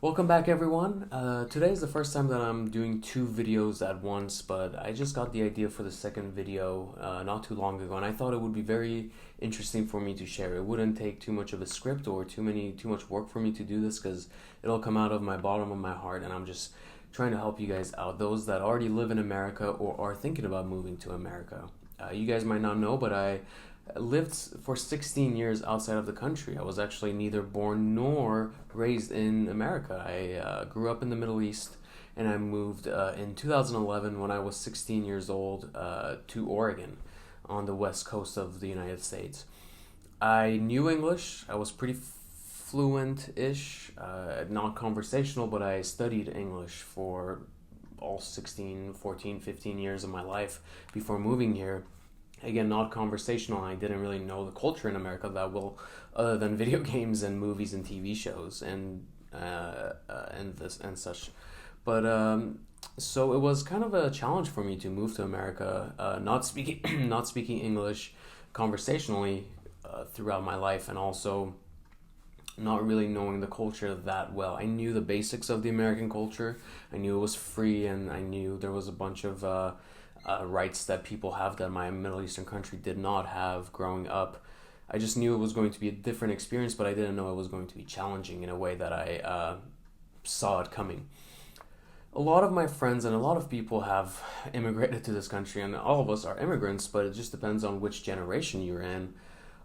Welcome back, everyone. Today is the first time that I'm doing two videos at once, but I just got the idea for the second video not too long ago, and I thought it would be very interesting for me to share. It wouldn't take too much of a script or too much work for me to do this because it'll come out of my bottom of my heart, and I'm just trying to help you guys out, those that already live in America or are thinking about moving to America. You guys might not know, but I lived for 16 years outside of the country. I was actually neither born nor raised in America. I grew up in the Middle East, and I moved in 2011 when I was 16 years old to Oregon on the west coast of the United States. I knew English. I was pretty fluent-ish, not conversational, but I studied English for all 16, 14, 15 years of my life before moving here. Again, not conversational. I didn't really know the culture in America that well, other than video games and movies and TV shows and such. But so it was kind of a challenge for me to move to America, not speaking not speaking English conversationally throughout my life, and also not really knowing the culture that well. I knew the basics of the American culture. I knew it was free, and I knew there was a bunch of rights that people have that my Middle Eastern country did not have growing up. I just knew it was going to be a different experience, but I didn't know it was going to be challenging in a way that I saw it coming. A lot of my friends and a lot of people have immigrated to this country, and all of us are immigrants, but it just depends on which generation you're in.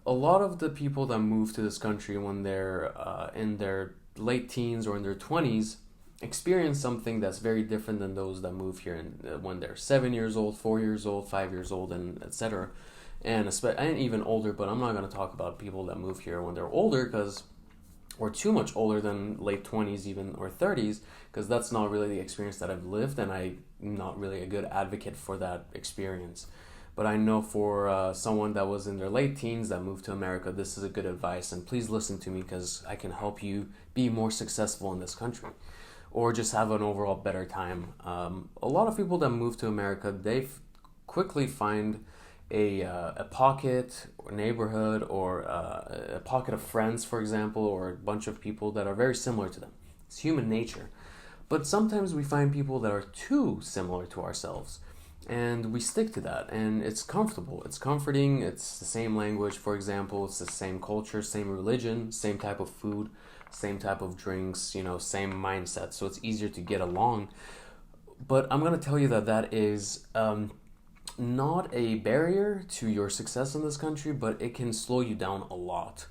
A lot of the people that move to this country when they're in their late teens or in their 20s experience something that's very different than those that move here when they're 7 years old, 4 years old, 5 years old, and etc. And even older. But I'm not going to talk about people that move here when they're older, because or too much older than late 20s even or 30s, because that's not really the experience that I've lived, and I'm not really a good advocate for that experience. But I know for someone that was in their late teens that moved to America, this is a good advice, and please listen to me because I can help you be more successful in this country or just have an overall better time. A lot of people that move to America, they quickly find a pocket or neighborhood or a pocket of friends, for example, or a bunch of people that are very similar to them. It's human nature. But sometimes we find people that are too similar to ourselves, and we stick to that, and it's comfortable, it's comforting, it's the same language, for example, it's the same culture, same religion, same type of food, same type of drinks, same mindset, so it's easier to get along. But I'm going to tell you that that is not a barrier to your success in this country, but it can slow you down a lot.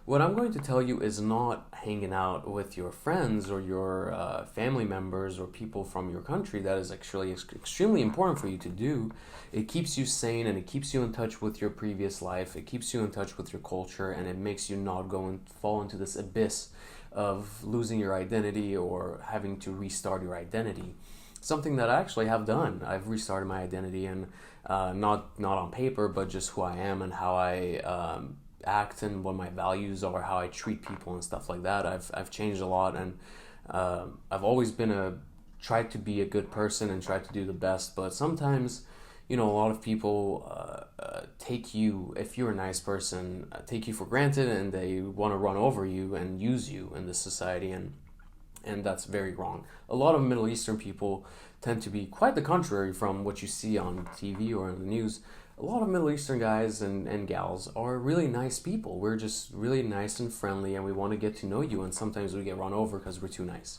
What I'm going to tell you is not hanging out with your friends or your family members or people from your country. That is actually extremely important for you to do. It keeps you sane, and it keeps you in touch with your previous life. It keeps you in touch with your culture, and it makes you not go and fall into this abyss of losing your identity or having to restart your identity. Something that I actually have done. I've restarted my identity, and not on paper, but just who I am and how I act and what my values are, how I treat people and stuff like that. I've changed a lot, and I've always tried to be a good person and tried to do the best. But sometimes, a lot of people take you, if you're a nice person, take you for granted, and they want to run over you and use you in this society, and that's very wrong. A lot of Middle Eastern people tend to be quite the contrary from what you see on TV or in the news. A lot of Middle Eastern guys and gals are really nice people. We're just really nice and friendly, and we want to get to know you, and sometimes we get run over because we're too nice.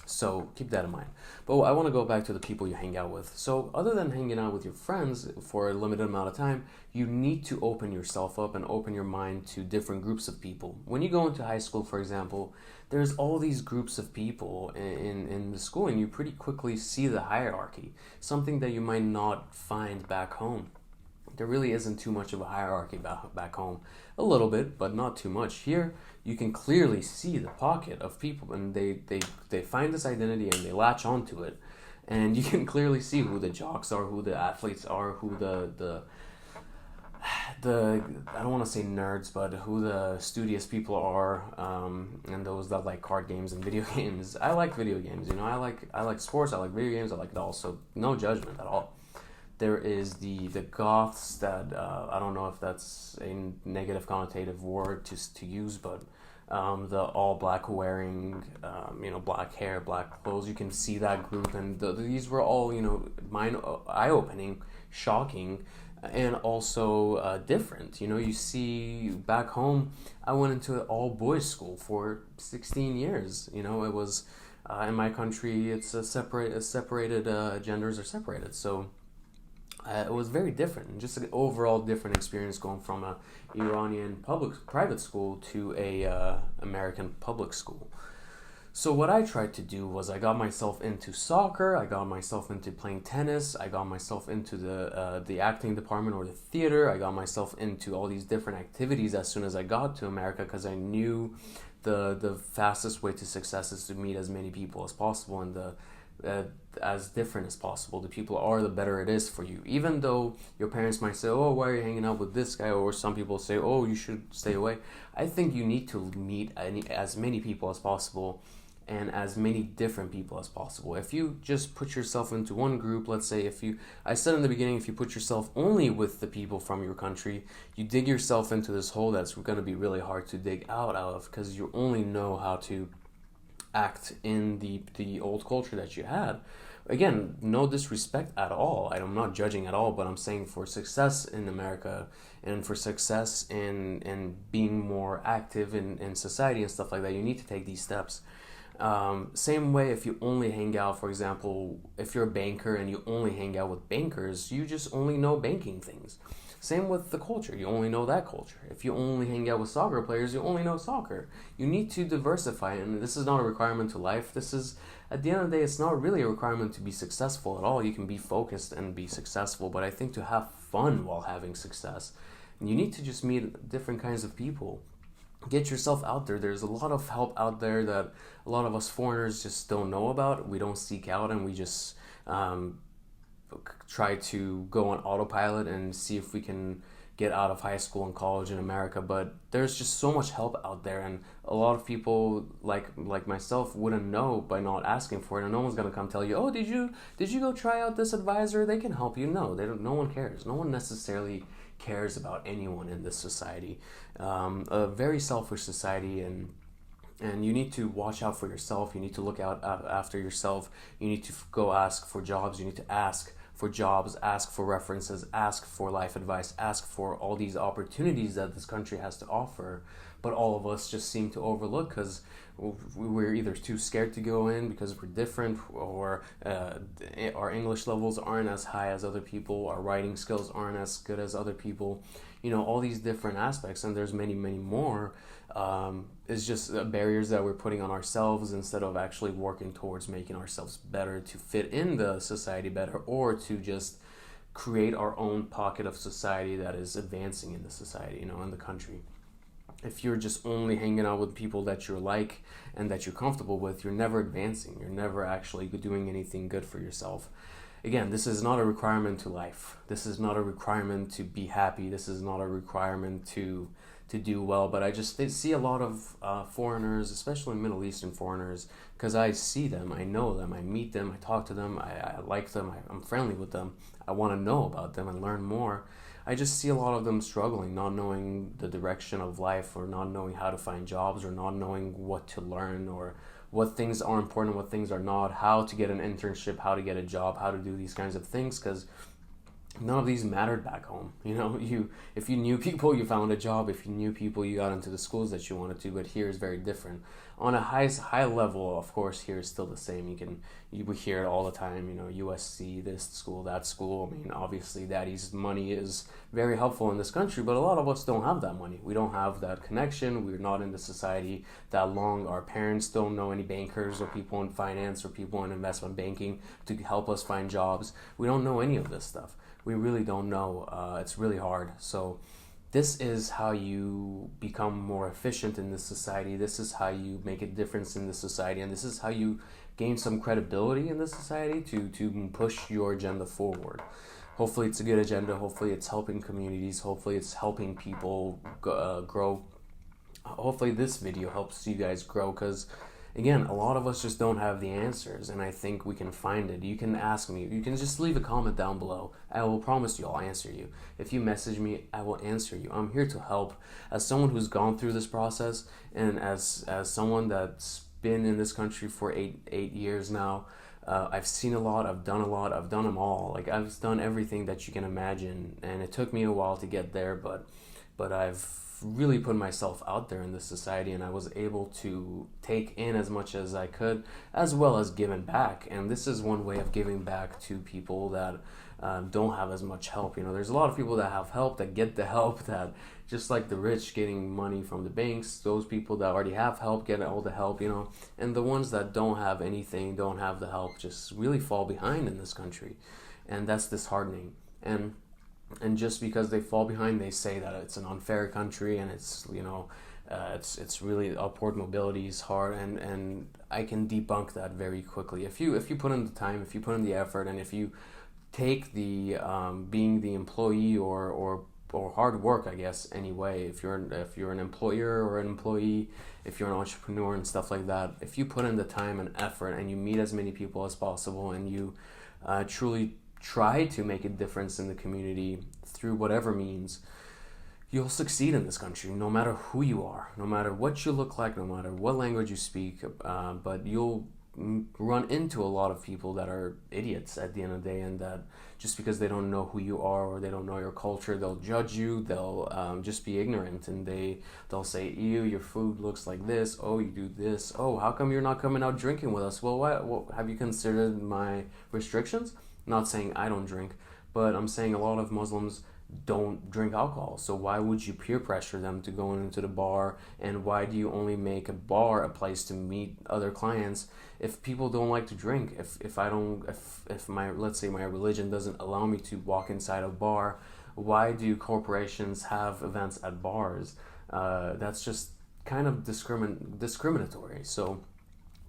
So keep that in mind. But I want to go back to the people you hang out with. So other than hanging out with your friends for a limited amount of time, you need to open yourself up and open your mind to different groups of people. When you go into high school, for example, there's all these groups of people in the school, and you pretty quickly see the hierarchy, something that you might not find back home. There really isn't too much of a hierarchy back home. A little bit, but not too much. Here, you can clearly see the pocket of people, and they find this identity and they latch onto it. And you can clearly see who the jocks are, who the athletes are, who the I don't want to say nerds, but who the studious people are, and those that like card games and video games. I like video games, I like sports, I like video games, I like it all, so no judgment at all. There is the goths that I don't know if that's a negative connotative word to use, but the all black wearing, black hair, black clothes. You can see that group, and these were all, mind eye opening, shocking, and also different. You see back home, I went into an all boys school for 16 years. It was in my country, it's separated, genders are separated. So it was very different, just an overall different experience going from a Iranian private school to a American public school. So what I tried to do was I got myself into soccer, I got myself into playing tennis, I got myself into the acting department or the theater, I got myself into all these different activities as soon as I got to America, because I knew the fastest way to success is to meet as many people as possible, and as different as possible. The people are, the better it is for you. Even though your parents might say, "Oh, why are you hanging out with this guy?" Or some people say, "Oh, you should stay away." I think you need to meet as many people as possible, and as many different people as possible. If you just put yourself into one group, let's say I said in the beginning, if you put yourself only with the people from your country, you dig yourself into this hole that's going to be really hard to dig out of, because you only know how to act in the old culture that you had. Again, no disrespect at all. I'm not judging at all, but I'm saying for success in America and for success in being more active in society and stuff like that, you need to take these steps. Same way, if you only hang out, for example, if you're a banker and you only hang out with bankers, you just only know banking things. Same with the culture, you only know that culture. If you only hang out with soccer players, you only know soccer. You need to diversify, and this is not a requirement to life. This is, at the end of the day, it's not really a requirement to be successful at all. You can be focused and be successful, but I think to have fun while having success, you need to just meet different kinds of people. Get yourself out there. There's a lot of help out there that a lot of us foreigners just don't know about. We don't seek out, and we just try to go on autopilot and see if we can get out of high school and college in America. But there's just so much help out there, and a lot of people like myself wouldn't know by not asking for it, and no one's gonna come tell you, "Oh, did you go try out this advisor? They can help you." No, they don't. No one cares. No one necessarily cares about anyone in this society. A very selfish society, and you need to watch out for yourself. You need to look out after yourself. You need to go ask for jobs. You need to ask for jobs, ask for references, ask for life advice, ask for all these opportunities that this country has to offer. But all of us just seem to overlook, because we're either too scared to go in because we're different, or our English levels aren't as high as other people, our writing skills aren't as good as other people. All these different aspects, and there's many, many more. It's just barriers that we're putting on ourselves instead of actually working towards making ourselves better to fit in the society better, or to just create our own pocket of society that is advancing in the society, in the country. If you're just only hanging out with people that you're like and that you're comfortable with, you're never advancing. You're never actually doing anything good for yourself. Again, this is not a requirement to life. This is not a requirement to be happy. This is not a requirement to do well. But I just see a lot of foreigners, especially Middle Eastern foreigners, because I see them, I know them, I meet them, I talk to them, I like them, I'm friendly with them. I want to know about them and learn more. I just see a lot of them struggling, not knowing the direction of life, or not knowing how to find jobs, or not knowing what to learn, or what things are important, what things are not, how to get an internship, how to get a job, how to do these kinds of things, because none of these mattered back home. If you knew people, you found a job. If you knew people, you got into the schools that you wanted to. But here is very different. On a high level, of course, here is still the same. You hear it all the time. USC, this school, that school. Obviously, daddy's money is very helpful in this country, but a lot of us don't have that money. We don't have that connection. We're not in the society that long. Our parents don't know any bankers or people in finance or people in investment banking to help us find jobs. We don't know any of this stuff. We really don't know. It's really hard. So this is how you become more efficient in this society. This is how you make a difference in this society. And this is how you gain some credibility in this society to push your agenda forward. Hopefully it's a good agenda. Hopefully it's helping communities. Hopefully it's helping people grow. Hopefully this video helps you guys grow, because again, a lot of us just don't have the answers, and I think we can find it. You can ask me. You can just leave a comment down below. I will promise you I'll answer you. If you message me, I will answer you. I'm here to help. As someone who's gone through this process, and as someone that's been in this country for eight years now, I've seen a lot. I've done a lot. I've done them all. Like, I've done everything that you can imagine, and it took me a while to get there, but I've really put myself out there in this society, and I was able to take in as much as I could, as well as giving back. And this is one way of giving back to people that don't have as much help. You know, there's a lot of people that have help, that get the help, that just like the rich getting money from the banks, those people that already have help get all the help, you know, and the ones that don't have anything, don't have the help, just really fall behind in this country. And that's disheartening. And just because they fall behind, they say that it's an unfair country, and it's, you know, it's really upward mobility is hard, and I can debunk that very quickly. If you put in the time, if you put in the effort, and if you take the being the employee or hard work, I guess, anyway, if you're an employer or an employee, if you're an entrepreneur and stuff like that, if you put in the time and effort, and you meet as many people as possible, and you truly try to make a difference in the community through whatever means, you'll succeed in this country, no matter who you are, no matter what you look like, no matter what language you speak. But you'll run into a lot of people that are idiots at the end of the day, and that just because they don't know who you are or they don't know your culture, they'll judge you. They'll just be ignorant, and they'll say, "Ew, your food looks like this. Oh, you do this. Oh, how come you're not coming out drinking with us?" Well, what have you considered my restrictions? Not saying I don't drink, but I'm saying a lot of Muslims don't drink alcohol. So why would you peer pressure them to go into the bar? And why do you only make a bar a place to meet other clients if people don't like to drink? If my, let's say, my religion doesn't allow me to walk inside a bar, why do corporations have events at bars? That's just kind of discriminatory. So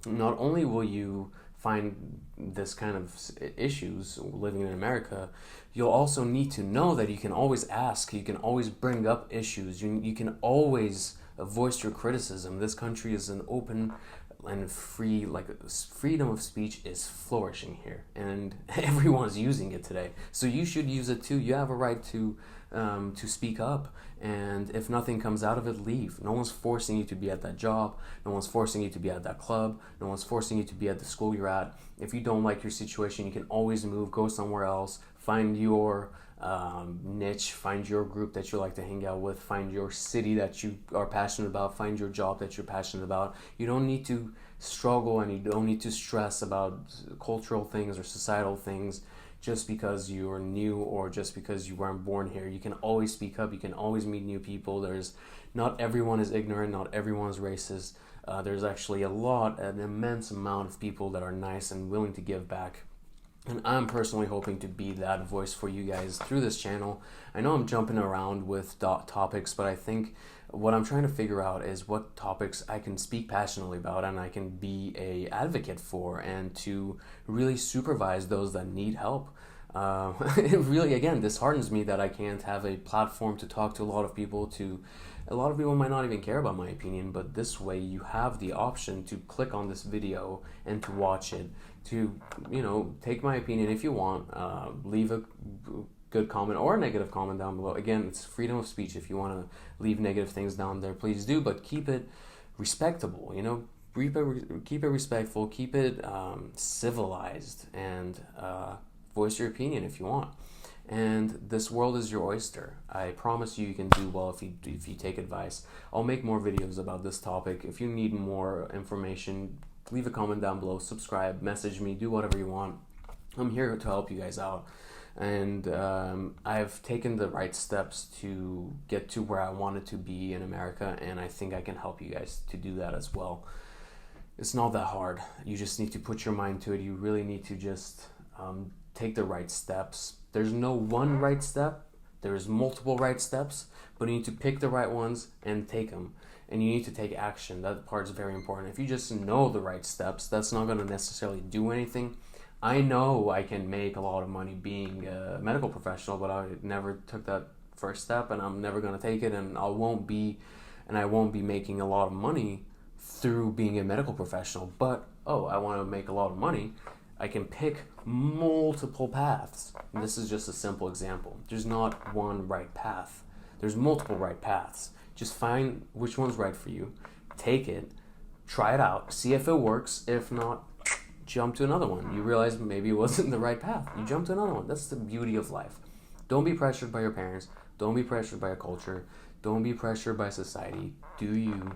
not only will you find this kind of issues living in America, you'll also need to know that you can always ask, you can always bring up issues, you can always voice your criticism. This country is an open and free, like, freedom of speech is flourishing here, and everyone's using it today. So you should use it too. You have a right to speak up, and if nothing comes out of it, leave. No one's forcing you to be at that job. No one's forcing you to be at that club. No one's forcing you to be at the school you're at. If you don't like your situation, you can always move, go somewhere else, find your niche, find your group that you like to hang out with, find your city that you are passionate about, find your job that you're passionate about. You don't need to struggle, and you don't need to stress about cultural things or societal things just because you're new or just because you weren't born here. You can always speak up. You can always meet new people. Not everyone is ignorant. Not everyone is racist. There's actually an immense amount of people that are nice and willing to give back. And I'm personally hoping to be that voice for you guys through this channel. I know I'm jumping around with topics, but I think what I'm trying to figure out is what topics I can speak passionately about and I can be a advocate for, and to really supervise those that need help. It really, again, disheartens me that I can't have a platform to talk to a lot of people. A lot of people might not even care about my opinion, but this way you have the option to click on this video and to watch it, to, take my opinion if you want, leave a good comment or a negative comment down below. Again, it's freedom of speech. If you want to leave negative things down there, please do, but keep it respectable, keep it respectful, keep it civilized, and voice your opinion if you want. And this world is your oyster. I promise you can do well if you take advice. I'll make more videos about this topic. If you need more information, leave a comment down below, subscribe, message me, do whatever you want. I'm here to help you guys out. And I've taken the right steps to get to where I wanted to be in America, and I think I can help you guys to do that as well. It's not that hard. You just need to put your mind to it. You really need to just take the right steps. There's no one right step. There's multiple right steps, but you need to pick the right ones and take them. And you need to take action. That part's very important. If you just know the right steps, that's not going to necessarily do anything. I know I can make a lot of money being a medical professional, but I never took that first step, and I'm never going to take it, and I won't be making a lot of money through being a medical professional, but I want to make a lot of money. I can pick multiple paths. And this is just a simple example. There's not one right path. There's multiple right paths. Just find which one's right for you. Take it, try it out, see if it works. If not, jump to another one. You realize maybe it wasn't the right path. You jump to another one. That's the beauty of life. Don't be pressured by your parents. Don't be pressured by your culture. Don't be pressured by society. Do you.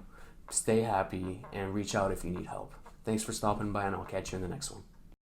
Stay happy and reach out if you need help. Thanks for stopping by, and I'll catch you in the next one.